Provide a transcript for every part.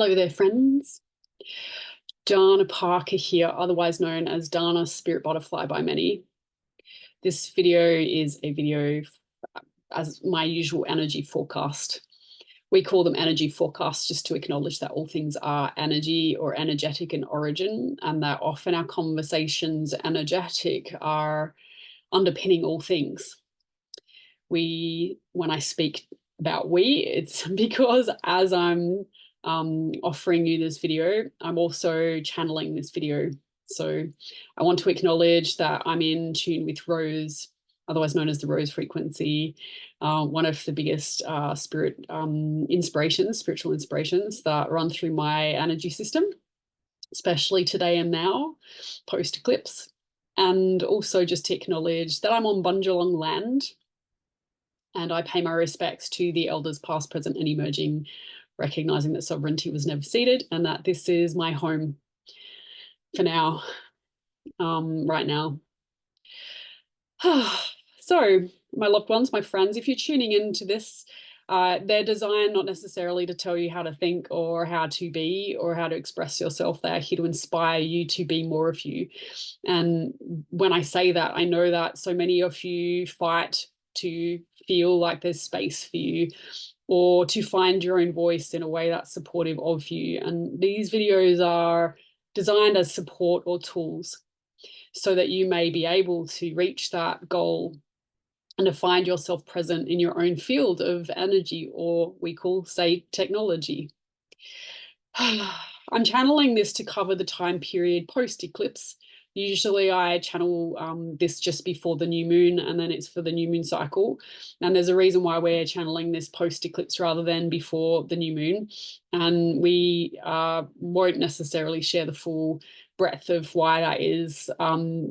Hello there, friends. Dana Parker here, otherwise known as Dana Spirit Butterfly by many. This video is a video as my usual energy forecast. We call them energy forecasts just to acknowledge that all things are energy or energetic in origin, and that often our conversations energetic are underpinning all things. When I speak about it's because as I'm offering you this video, I'm also channeling this video. So I want to acknowledge that I'm in tune with Rose, otherwise known as the Rose frequency, one of the biggest spiritual inspirations that run through my energy system, especially today and now, post-eclipse. And also just to acknowledge that I'm on Bundjalung land, and I pay my respects to the elders past, present, and emerging, recognizing that sovereignty was never ceded and that this is my home for now, right now. So, my loved ones, my friends, if you're tuning into this, they're designed not necessarily to tell you how to think or how to be or how to express yourself. They're here to inspire you to be more of you. And when I say that, I know that so many of you fight to feel like there's space for you or to find your own voice in a way that's supportive of you. And these videos are designed as support or tools so that you may be able to reach that goal and to find yourself present in your own field of energy, or we call, say, technology. I'm channeling this to cover the time period post-eclipse. Usually I channel this just before the new moon, and then it's for the new moon cycle. And there's a reason why we're channeling this post-eclipse rather than before the new moon. And we won't necessarily share the full breadth of why that is.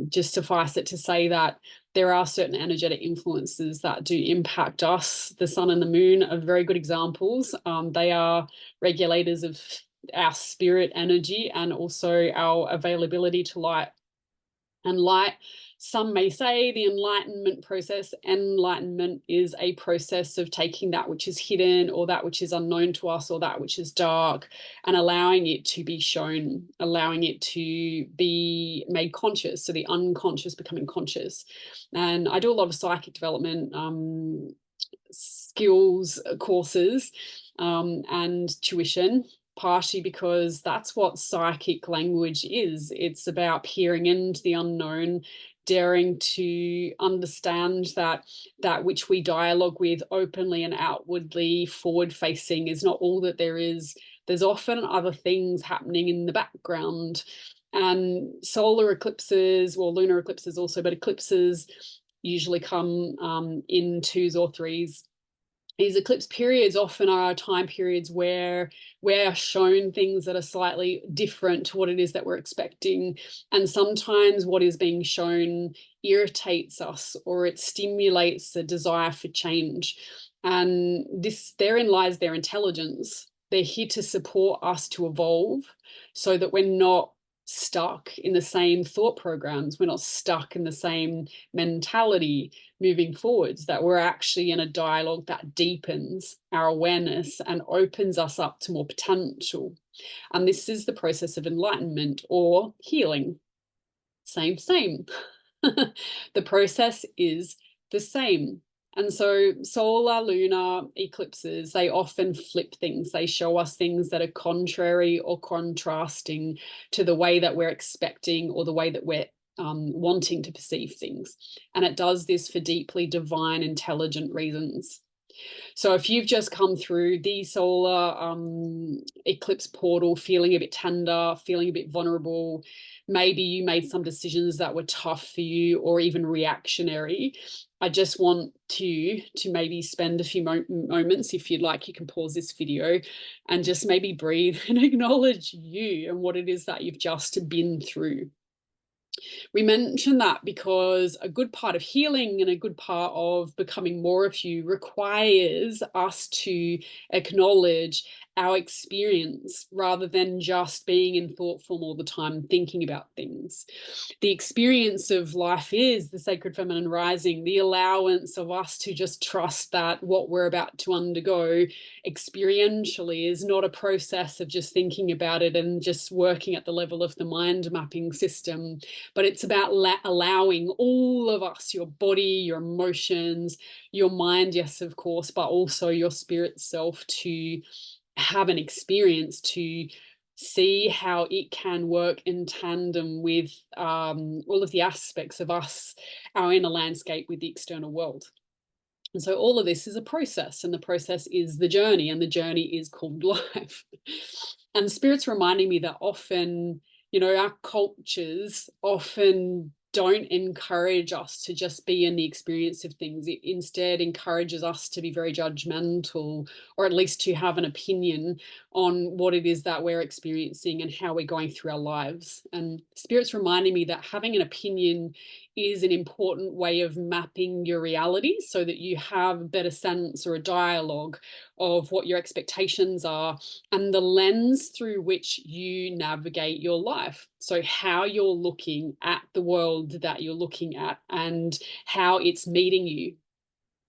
Just suffice it to say that there are certain energetic influences that do impact us. The sun and the moon are very good examples. They are regulators of our spirit energy and also our availability to light. And light, some may say the enlightenment process, enlightenment is a process of taking that which is hidden or that which is unknown to us or that which is dark and allowing it to be shown, allowing it to be made conscious. So the unconscious becoming conscious. And I do a lot of psychic development skills courses and tuition, partially because that's what psychic language is. It's about peering into the unknown, daring to understand that which we dialogue with openly and outwardly forward facing is not all that there is. There's often other things happening in the background. And solar eclipses, or lunar eclipses also, but eclipses usually come in 2s or 3s. These eclipse periods often are time periods where we're shown things that are slightly different to what it is that we're expecting. And sometimes what is being shown irritates us or it stimulates the desire for change. And therein lies their intelligence. They're here to support us to evolve so that we're not stuck in the same thought programs. We're not stuck in the same mentality moving forwards, that we're actually in a dialogue that deepens our awareness and opens us up to more potential. And this is the process of enlightenment or healing. Same. The process is the same. And so solar, lunar eclipses, they often flip things. They show us things that are contrary or contrasting to the way that we're expecting or the way that we're wanting to perceive things. And it does this for deeply divine, intelligent reasons. So if you've just come through the solar eclipse portal feeling a bit tender, feeling a bit vulnerable, maybe you made some decisions that were tough for you or even reactionary, I just want to maybe spend a few moments, if you'd like, you can pause this video and just maybe breathe and acknowledge you and what it is that you've just been through. We mention that because a good part of healing and a good part of becoming more of you requires us to acknowledge our experience rather than just being in thought form all the time, thinking about things. The experience of life is the sacred feminine rising, the allowance of us to just trust that what we're about to undergo experientially is not a process of just thinking about it and just working at the level of the mind mapping system, but it's about allowing all of us, your body, your emotions, your mind, yes, of course, but also your spirit self, to have an experience, to see how it can work in tandem with all of the aspects of us, our inner landscape, with the external world. And so all of this is a process, and the process is the journey, and the journey is called life. And Spirit's reminding me that often, you know, our cultures often don't encourage us to just be in the experience of things. It instead encourages us to be very judgmental, or at least to have an opinion on what it is that we're experiencing and how we're going through our lives. And Spirit's reminding me that having an opinion is an important way of mapping your reality so that you have a better sense or a dialogue of what your expectations are and the lens through which you navigate your life. So how you're looking at the world that you're looking at and how it's meeting you.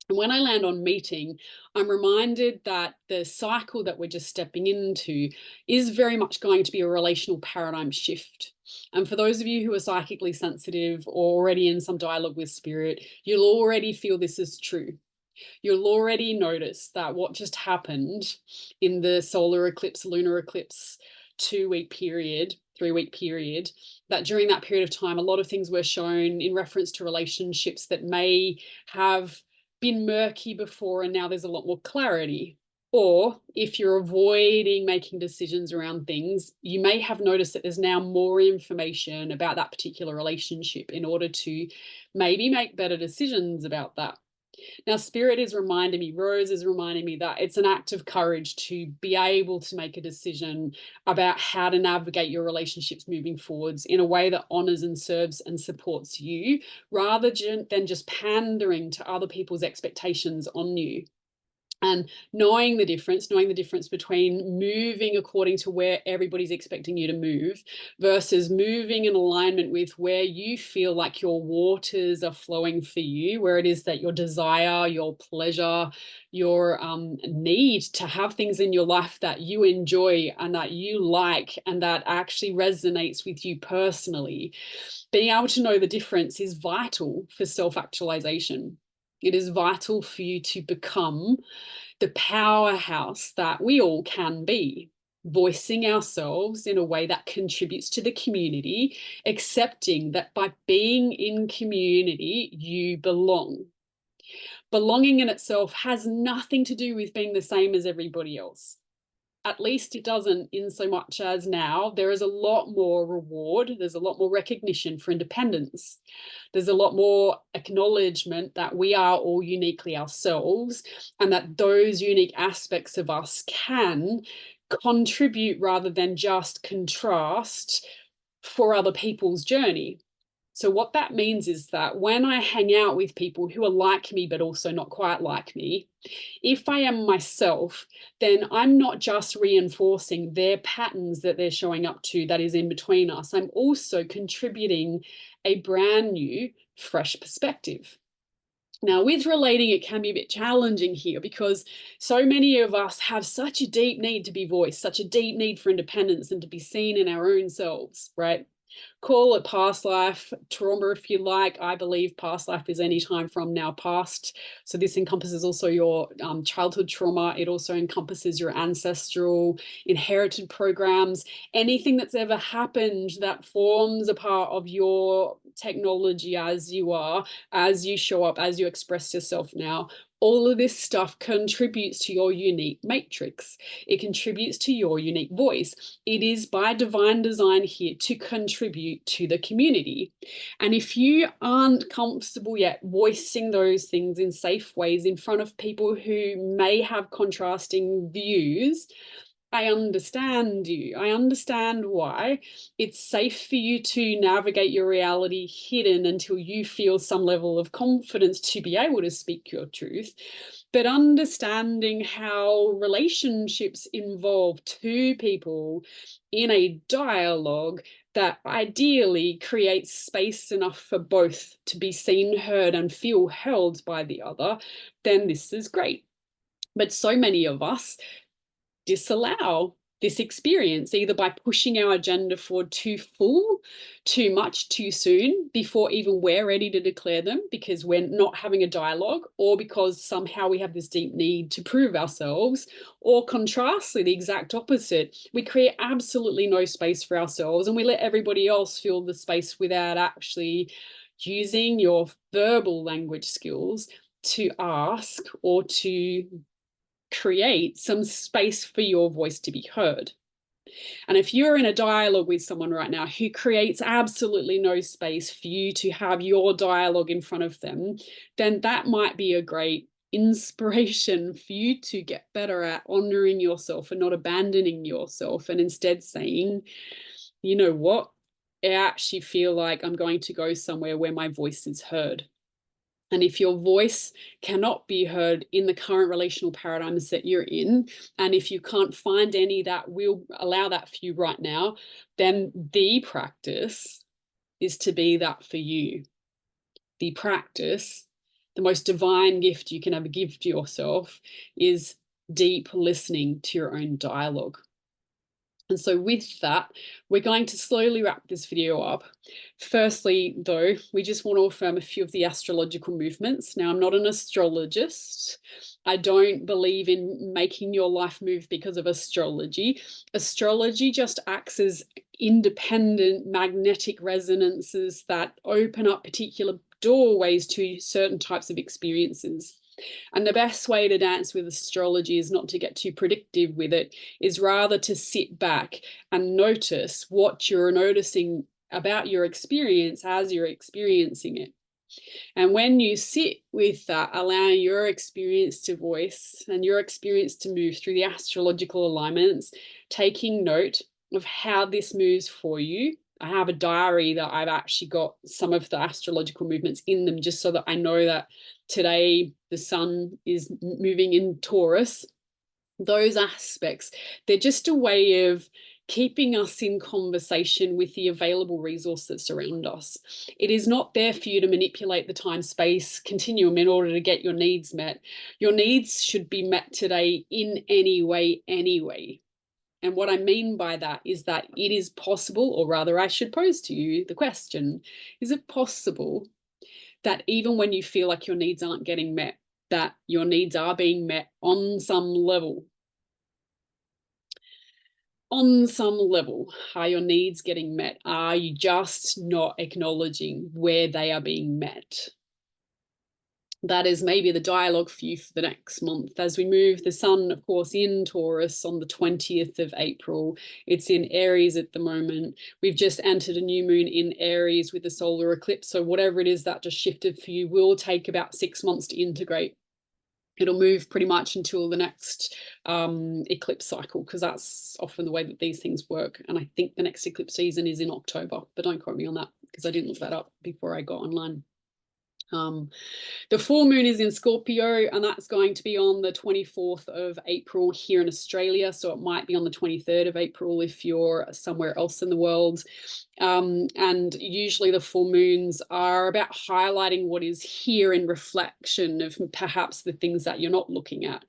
And when I land on meeting, I'm reminded that the cycle that we're just stepping into is very much going to be a relational paradigm shift. And for those of you who are psychically sensitive or already in some dialogue with spirit, you'll already feel this is true. You'll already notice that what just happened in the solar eclipse, lunar eclipse 2-week period, 3-week period, that during that period of time, a lot of things were shown in reference to relationships that may have been murky before, and now there's a lot more clarity. Or if you're avoiding making decisions around things, you may have noticed that there's now more information about that particular relationship in order to maybe make better decisions about that. Now, Spirit is reminding me, Rose is reminding me that it's an act of courage to be able to make a decision about how to navigate your relationships moving forwards in a way that honors and serves and supports you, rather than just pandering to other people's expectations on you. And knowing the difference between moving according to where everybody's expecting you to move versus moving in alignment with where you feel like your waters are flowing for you, where it is that your desire, your pleasure, your need to have things in your life that you enjoy and that you like and that actually resonates with you personally. Being able to know the difference is vital for self-actualization. It is vital for you to become the powerhouse that we all can be, voicing ourselves in a way that contributes to the community, accepting that by being in community, you belong. Belonging in itself has nothing to do with being the same as everybody else. At least it doesn't, in so much as now there is a lot more reward, there's a lot more recognition for independence. There's a lot more acknowledgement that we are all uniquely ourselves and that those unique aspects of us can contribute rather than just contrast for other people's journey. So what that means is that when I hang out with people who are like me, but also not quite like me, if I am myself, then I'm not just reinforcing their patterns that they're showing up to that is in between us. I'm also contributing a brand new, fresh perspective. Now, with relating, it can be a bit challenging here because so many of us have such a deep need to be voiced, such a deep need for independence and to be seen in our own selves, right? Call it past life trauma if you like. I believe past life is any time from now past. So this encompasses also your childhood trauma. It also encompasses your ancestral inherited programs, anything that's ever happened that forms a part of your technology as you are, as you show up, as you express yourself now. All of this stuff contributes to your unique matrix. It contributes to your unique voice. It is by divine design here to contribute to the community. And if you aren't comfortable yet voicing those things in safe ways in front of people who may have contrasting views, I understand you. I understand why it's safe for you to navigate your reality hidden until you feel some level of confidence to be able to speak your truth. But understanding how relationships involve two people in a dialogue that ideally creates space enough for both to be seen, heard, and feel held by the other, then this is great. But so many of us disallow this experience, either by pushing our agenda forward too full, too much, too soon, before even we're ready to declare them, because we're not having a dialogue, or because somehow we have this deep need to prove ourselves, or contrastly, the exact opposite. We create absolutely no space for ourselves, and we let everybody else fill the space without actually using your verbal language skills to ask or to create some space for your voice to be heard. And if you're in a dialogue with someone right now who creates absolutely no space for you to have your dialogue in front of them, then that might be a great inspiration for you to get better at honoring yourself and not abandoning yourself, and instead saying, you know what, I actually feel like I'm going to go somewhere where my voice is heard. And if your voice cannot be heard in the current relational paradigms that you're in, and if you can't find any that will allow that for you right now, then the practice is to be that for you. The practice, the most divine gift you can ever give to yourself, is deep listening to your own dialogue. And so with that, we're going to slowly wrap this video up. Firstly, though, we just want to affirm a few of the astrological movements. Now, I'm not an astrologist. I don't believe in making your life move because of astrology. Astrology just acts as independent magnetic resonances that open up particular doorways to certain types of experiences. And the best way to dance with astrology is not to get too predictive with it, is rather to sit back and notice what you're noticing about your experience as you're experiencing it. And when you sit with that, allowing your experience to voice and your experience to move through the astrological alignments, taking note of how this moves for you. I have a diary that I've actually got some of the astrological movements in them, just so that I know that today the sun is moving in Taurus. Those aspects, they're just a way of keeping us in conversation with the available resource that surround us. It is not there for you to manipulate the time-space continuum in order to get your needs met. Your needs should be met today in any way anyway. And what I mean by that is that it is possible, or rather I should pose to you the question, is it possible that even when you feel like your needs aren't getting met, that your needs are being met on some level? On some level, are your needs getting met? Are you just not acknowledging where they are being met? That is maybe the dialogue for you for the next month. As we move the sun, of course, in Taurus on the 20th of April. It's in Aries at the moment. We've just entered a new moon in Aries with the solar eclipse. So whatever it is that just shifted for you will take about 6 months to integrate. It'll move pretty much until the next eclipse cycle, because that's often the way that these things work. And I think the next eclipse season is in October, but don't quote me on that because I didn't look that up before I got online. The full moon is in Scorpio, and that's going to be on the 24th of April here in Australia. So it might be on the 23rd of April if you're somewhere else in the world. And usually the full moons are about highlighting what is here in reflection of perhaps the things that you're not looking at.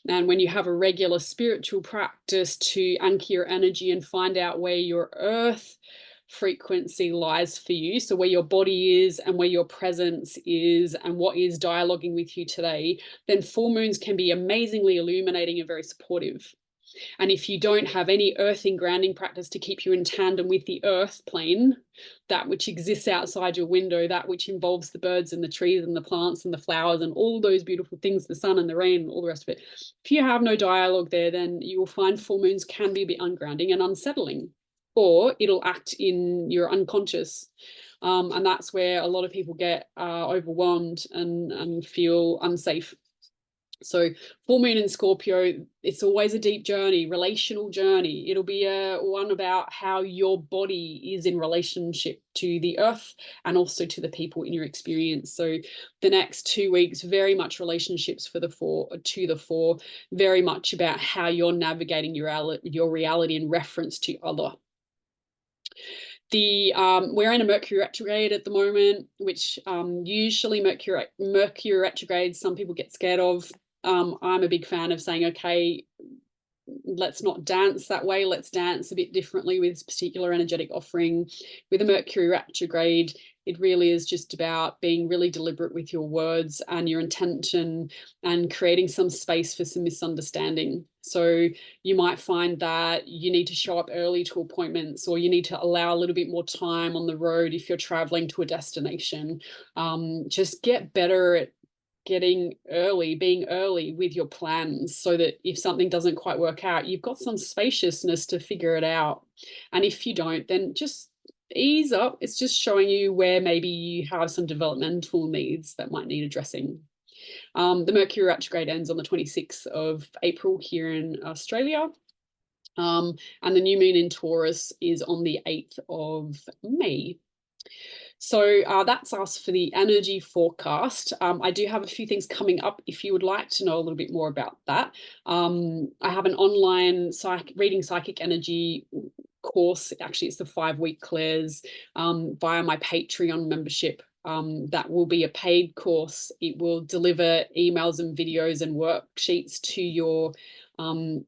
And when you have a regular spiritual practice to anchor your energy and find out where your earth frequency lies for you, so where your body is and where your presence is and what is dialoguing with you today, then full moons can be amazingly illuminating and very supportive. And if you don't have any earthing grounding practice to keep you in tandem with the earth plane, that which exists outside your window, that which involves the birds and the trees and the plants and the flowers and all those beautiful things, the sun and the rain and all the rest of it, if you have no dialogue there, then you will find full moons can be a bit ungrounding and unsettling, or it'll act in your unconscious. And that's where a lot of people get overwhelmed and feel unsafe. So full moon in Scorpio, it's always a deep journey, relational journey. It'll be one about how your body is in relationship to the earth and also to the people in your experience. So the next 2 weeks, very much relationships to the fore, very much about how you're navigating your reality in reference to other. We're in a Mercury retrograde at the moment, which usually Mercury retrograde some people get scared of. I'm a big fan of saying, okay, let's not dance that way. Let's dance a bit differently with this particular energetic offering. With a Mercury retrograde, it really is just about being really deliberate with your words and your intention and creating some space for some misunderstanding. So you might find that you need to show up early to appointments, or you need to allow a little bit more time on the road if you're traveling to a destination. Just get better at being early with your plans, so that if something doesn't quite work out, you've got some spaciousness to figure it out. And if you don't, then just ease up. It's just showing you where maybe you have some developmental needs that might need addressing. The Mercury retrograde ends on the 26th of April here in Australia. And the new moon in Taurus is on the 8th of May. So that's us for the energy forecast. I do have a few things coming up if you would like to know a little bit more about that. I have an online reading psychic energy course. Actually, it's the 5-week clairs via my Patreon membership. That will be a paid course. It will deliver emails and videos and worksheets to your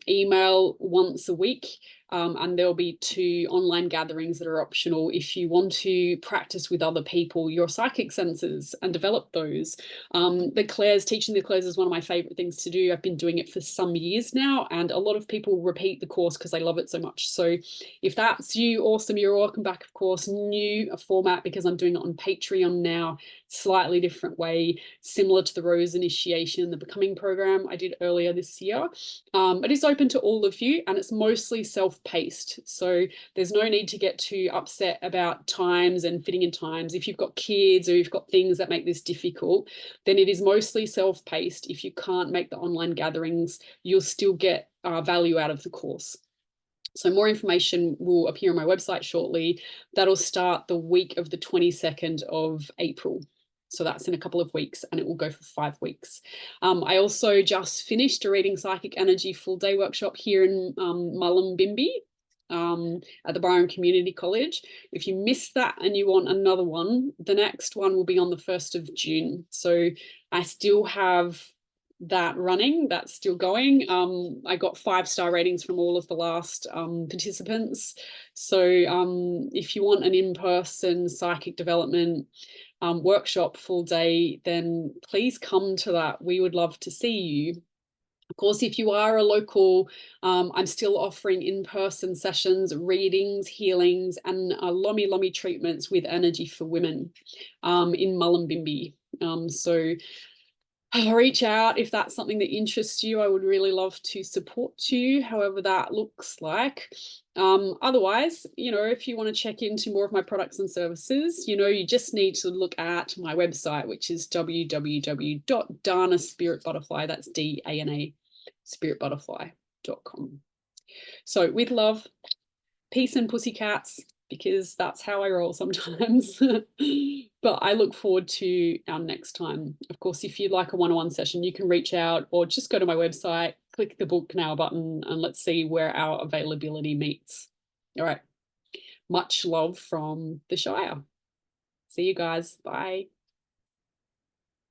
email once a week. And there'll be 2 online gatherings that are optional if you want to practice with other people your psychic senses and develop those. Teaching the clairs is one of my favorite things to do. I've been doing it for some years now, and a lot of people repeat the course because they love it so much. So if that's you, awesome. You're welcome back, of course. New format because I'm doing it on Patreon now, slightly different way, similar to the Rose Initiation, the Becoming program I did earlier this year. It is open to all of you, and it's mostly self-paced. So there's no need to get too upset about times and fitting in times. If you've got kids or you've got things that make this difficult, then it is mostly self-paced. If you can't make the online gatherings, you'll still get value out of the course. So more information will appear on my website shortly. That'll start the week of the 22nd of April. So that's in a couple of weeks, and it will go for 5 weeks. I also just finished a reading psychic energy full day workshop here in Mullumbimby at the Byron Community College. If you missed that and you want another one, the next one will be on the 1st of June. So I still have that running, that's still going. I got 5-star ratings from all of the last participants. So if you want an in-person psychic development workshop full day, then please come to that. We would love to see you. Of course, if you are a local, I'm still offering in-person sessions, readings, healings, and Lomi treatments with energy for women in Mullumbimby. So reach out if that's something that interests you. I would really love to support you, however that looks like. Otherwise, if you want to check into more of my products and services, you just need to look at my website, which is www.dana-spirit-butterfly. That's DANA spiritbutterfly.com. So with love, peace and pussycats, because that's how I roll sometimes. But I look forward to our next time. Of course, if you'd like a one-on-one session, you can reach out or just go to my website, click the book now button, and let's see where our availability meets. All right. Much love from the Shire. See you guys. Bye.